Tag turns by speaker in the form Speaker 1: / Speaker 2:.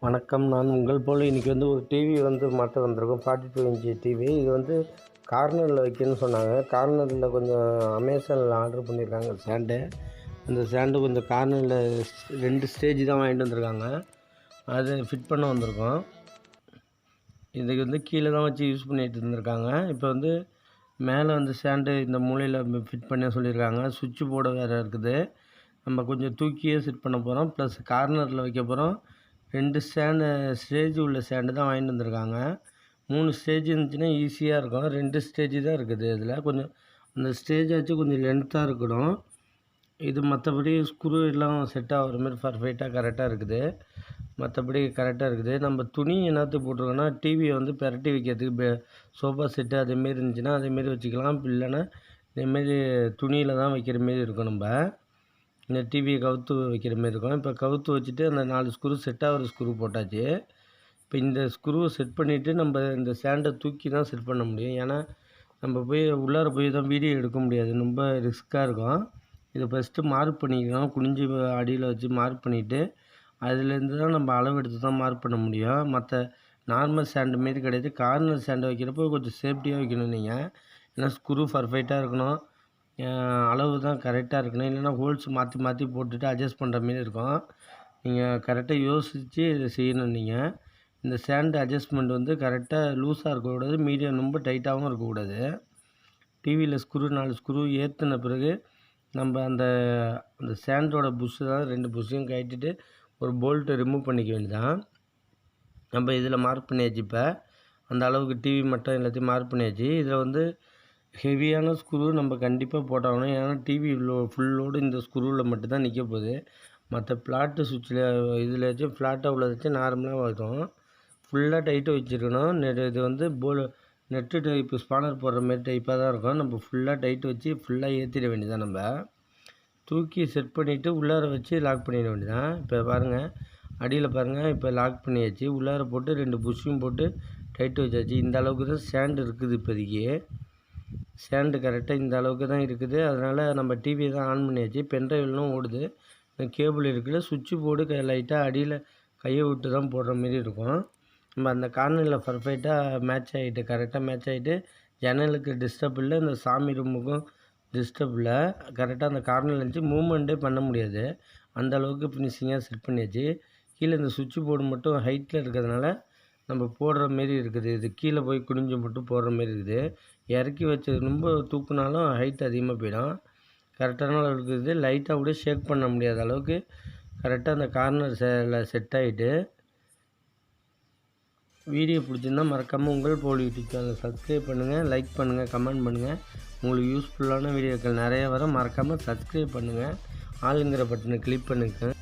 Speaker 1: வணக்கம். நான் உங்கள் போல் இன்றைக்கி ஒரு டிவி மாட்ட வந்திருக்கோம். 42 இன்ச்சு டிவி. இது கார்னரில் வைக்கணும்னு சொன்னாங்க. கார்னரில் கொஞ்சம் அமேசானில் ஆர்டர் பண்ணியிருக்காங்க ஸ்டாண்டு. அந்த ஸ்டாண்டு கொஞ்சம் கார்னரில் 2 ஸ்டேஜ் தான் வாங்கிட்டு வந்திருக்காங்க. அதை ஃபிட் பண்ண வந்திருக்கோம். இதுக்கு கீழே தான் வச்சு யூஸ் பண்ணிகிட்டு இருந்திருக்காங்க. இப்போ மேலே ஸ்டாண்டு இந்த மூலையில் ஃபிட் பண்ண சொல்லியிருக்காங்க. சுவிட்சு போர்டு வேறு இருக்குது. நம்ம கொஞ்சம் தூக்கியே செட் பண்ண போகிறோம். ப்ளஸ் கார்னரில் வைக்க போகிறோம். 2 ஸ்டேஜ் உள்ள ஸ்டாண்டு தான் வாங்கிட்டு வந்திருக்காங்க. 3 ஸ்டேஜ் இருந்துச்சுன்னா ஈஸியாக இருக்கும். 2 ஸ்டேஜ் தான் இருக்குது. இதில் கொஞ்சம் அந்த ஸ்டேஜாச்சும் கொஞ்சம் லென்த்தாக இருக்கணும். இது மற்றபடி ஸ்க்ரூ எல்லாம் செட் ஆகிற மாதிரி பர்ஃபெக்டாக கரெக்டாக இருக்குது. மற்றபடி கரெக்டாக இருக்குது. நம்ம துணி என்னத்துக்கு போட்டிருக்கோன்னா டிவியை பெரட்டி வைக்கிறதுக்கு சோஃபா செட்டு அதேமாரி இருந்துச்சுன்னா அதேமாரி வச்சுக்கலாம். இல்லைன்னா இதேமாரி துணியில் தான் வைக்கிற மாரி இருக்கும். நம்ம இந்த டிவியை கவுத்து வைக்கிற மாரி இருக்கும். இப்போ கவுத்து வச்சுட்டு அந்த 4 ஸ்க்ரூ செட் ஆகிற ஸ்க்ரூ போட்டாச்சு. இப்போ இந்த ஸ்க்ரூவை செட் பண்ணிவிட்டு நம்ம இந்த ஸ்டாண்டை தூக்கி தான் செட் பண்ண முடியும். ஏன்னா நம்ம உள்ளார போய் தான் வீடியோ எடுக்க முடியாது. ரொம்ப ரிஸ்க்காக இருக்கும். இதை ஃபஸ்ட்டு மார்க் பண்ணிக்கலாம். குனிஞ்சு அடியில் வச்சு மார்க் பண்ணிவிட்டு அதுலேருந்து தான் நம்ம அளவு எடுத்து தான் மார்க் பண்ண முடியும். மற்ற நார்மல் ஸ்டாண்டு மாரி கிடையாது. கார்னர் ஸ்டாண்டு வைக்கிறப்போ கொஞ்சம் சேஃப்டியாக வைக்கணும் நீங்கள். ஏன்னா ஸ்க்ரூ பர்ஃபெக்டாக இருக்கணும். அளவு தான் கரெக்டாக இருக்கணும். இல்லைன்னா ஹோல்ஸ் மாற்றி மாற்றி போட்டுட்டு அட்ஜஸ்ட் பண்ணுற மாரி இருக்கும். நீங்கள் கரெக்டாக யோசித்து இதை செய்யணும். நீங்கள் இந்த ஸ்டாண்டு அட்ஜஸ்ட்மெண்ட் கரெக்டாக லூஸாக இருக்கக்கூடாது, மீடியம் ரொம்ப டைட்டாகவும் இருக்கக்கூடாது. டிவியில் ஸ்க்ரூ 4 ஸ்க்ரூ ஏற்றின பிறகு நம்ம அந்த ஸ்டாண்டோட புஷ்ஷு தான் 2 புஷ்ஷையும் கழட்டிட்டு ஒரு போல்ட்டை ரிமூவ் பண்ணிக்க வேண்டியதான். நம்ம இதில் மார்க் பண்ணியாச்சு. இப்போ அந்த அளவுக்கு டிவி மட்டும் எல்லாத்தையும் மார்க் பண்ணியாச்சு. இதில் ஹெவியான ஸ்க்ரூ நம்ம கண்டிப்பாக போட்டாகணும். ஏன்னா டிவி ஃபுல் லோடு இந்த ஸ்க்ரூவில் மட்டும்தான் நிற்க போகுது. மற்ற ஃப்ளாட்டு சுவிட்சில் இதுலேயாச்சும் ஃப்ளாட்டாக உள்ளதாச்சும் நார்மலாக வரும். ஃபுல்லாக டைட்டு வச்சுருக்கணும். இது நெட்டு டைப்பு ஸ்பானர் போடுற மாரி டைப்பாக தான் இருக்கும். நம்ம ஃபுல்லாக டைட்டு வச்சு ஃபுல்லாக ஏற்றிட வேண்டியதான். நம்ம தூக்கி செட் பண்ணிவிட்டு உள்ளார வச்சு லாக் பண்ணிட வேண்டியதான். இப்போ பாருங்கள், அடியில் பாருங்கள், இப்போ லாக் பண்ணியாச்சு. உள்ளார போட்டு 2 புஷ்ஷும் போட்டு டைட்டு வச்சாச்சு. இந்த அளவுக்கு தான் ஸ்டாண்டு இருக்குது. இப்போதைக்கு ஸ்டாண்டு கரெக்டாக இந்த அளவுக்கு தான் இருக்குது. அதனால் நம்ம டிவியை தான் ஆன் பண்ணியாச்சு. பென்ட்ரைவ்லாம் ஓடுது. கேபிள் இருக்குது. சுவிட்சு போர்டு லைட்டாக அடியில் கையை விட்டு தான் போடுற மாரி இருக்கும். நம்ம அந்த கார்னரில் பர்ஃபெக்டாக மேட்ச் ஆகிட்டு கரெக்டாக மேட்ச் ஆகிட்டு ஜன்னலுக்கு டிஸ்டர்ப் இல்லை, இந்த சாமி ரூமுக்கும் டிஸ்டர்ப் இல்லை. கரெக்டாக அந்த கார்னரில் இருந்துச்சு. மூவ்மெண்ட்டே பண்ண முடியாது. அந்த அளவுக்கு ஃபினிஷிங்காக செட் பண்ணியாச்சு. கீழே இந்த சுவிட்சு போர்டு மட்டும் ஹைட்டில் இருக்கிறதுனால நம்ம போடுற மாரி இருக்குது. இது கீழே போய் குனிஞ்சு மட்டும் போடுற மாரி இருக்குது. இறக்கி வச்சது ரொம்ப தூக்குனாலும் ஹைட் அதிகமாக போயிடும். கரெக்டான அளவு இருக்குது. லைட்டாக கூட ஷேக் பண்ண முடியாத அளவுக்கு கரெக்டாக அந்த கார்னர் செட் ஆகிட்டு. வீடியோ பிடிச்சிருந்தால் மறக்காமல் உங்கள் போல் யூடியூப் சேனலை சப்ஸ்கிரைப் பண்ணுங்கள், லைக் பண்ணுங்கள், கமெண்ட் பண்ணுங்கள். உங்களுக்கு யூஸ்ஃபுல்லான வீடியோக்கள் நிறைய வர மறக்காமல் சப்ஸ்கிரைப் பண்ணுங்கள். ஆளுங்கிற பட்டனை கிளிக் பண்ணுங்கள்.